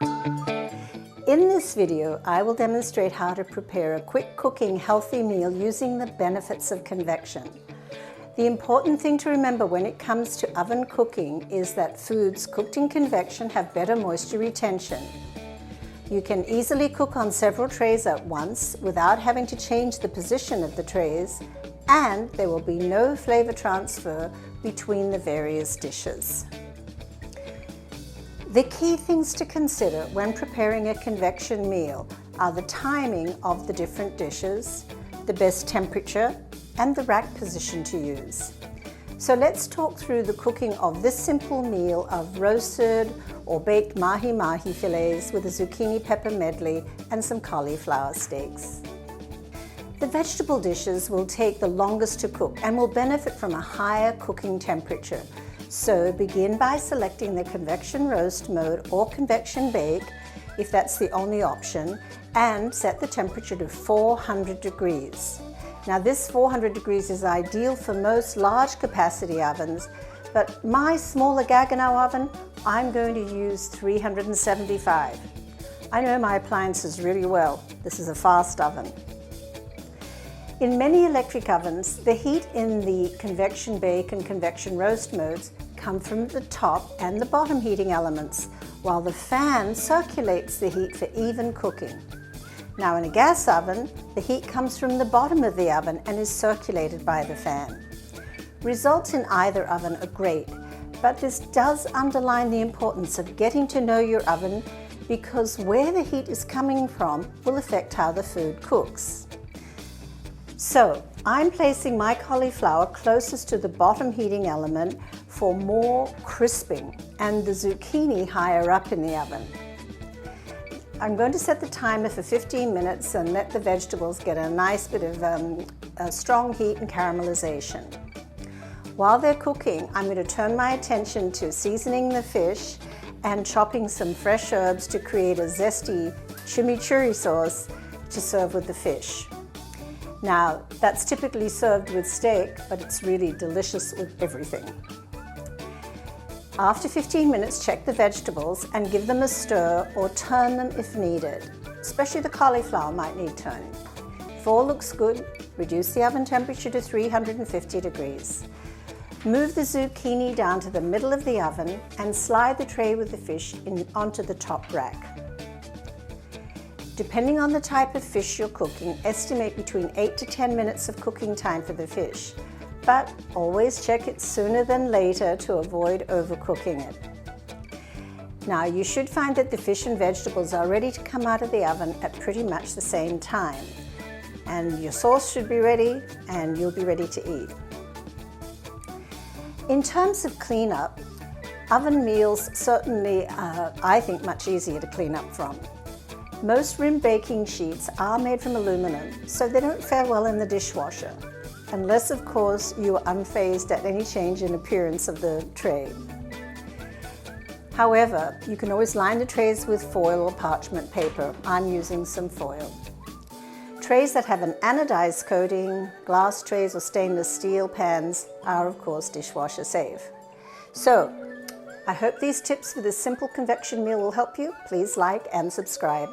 In this video, I will demonstrate how to prepare a quick cooking healthy meal using the benefits of convection. The important thing to remember when it comes to oven cooking is that foods cooked in convection have better moisture retention. You can easily cook on several trays at once without having to change the position of the trays, and there will be no flavor transfer between the various dishes. The key things to consider when preparing a convection meal are the timing of the different dishes, the best temperature, and the rack position to use. So let's talk through the cooking of this simple meal of roasted or baked Mahi Mahi filets with a zucchini pepper medley and some cauliflower steaks. The vegetable dishes will take the longest to cook and will benefit from a higher cooking temperature. So begin by selecting the convection roast mode or convection bake, if that's the only option, and set the temperature to 400 degrees. Now this 400 degrees is ideal for most large capacity ovens, but my smaller Gaggenau oven, I'm going to use 375. I know my appliances really well. This is a fast oven. In many electric ovens, the heat in the convection bake and convection roast modes come from the top and the bottom heating elements, while the fan circulates the heat for even cooking. Now in a gas oven, the heat comes from the bottom of the oven and is circulated by the fan. Results in either oven are great, but this does underline the importance of getting to know your oven, because where the heat is coming from will affect how the food cooks. So I'm placing my cauliflower closest to the bottom heating element for more crisping, and the zucchini higher up in the oven. I'm going to set the timer for 15 minutes and let the vegetables get a nice bit of strong heat and caramelization. While they're cooking, I'm going to turn my attention to seasoning the fish and chopping some fresh herbs to create a zesty chimichurri sauce to serve with the fish. Now, that's typically served with steak, but it's really delicious with everything. After 15 minutes, check the vegetables and give them a stir or turn them if needed. Especially the cauliflower might need turning. If all looks good, reduce the oven temperature to 350 degrees. Move the zucchini down to the middle of the oven and slide the tray with the fish onto the top rack. Depending on the type of fish you're cooking, estimate between 8 to 10 minutes of cooking time for the fish. But always check it sooner than later to avoid overcooking it. Now you should find that the fish and vegetables are ready to come out of the oven at pretty much the same time. And your sauce should be ready and you'll be ready to eat. In terms of cleanup, oven meals certainly are, I think, much easier to clean up from. Most rim baking sheets are made from aluminum, so they don't fare well in the dishwasher. Unless, of course, you are unfazed at any change in appearance of the tray. However, you can always line the trays with foil or parchment paper. I'm using some foil. Trays that have an anodized coating, glass trays or stainless steel pans are, of course, dishwasher safe. So, I hope these tips for this simple convection meal will help you. Please like and subscribe.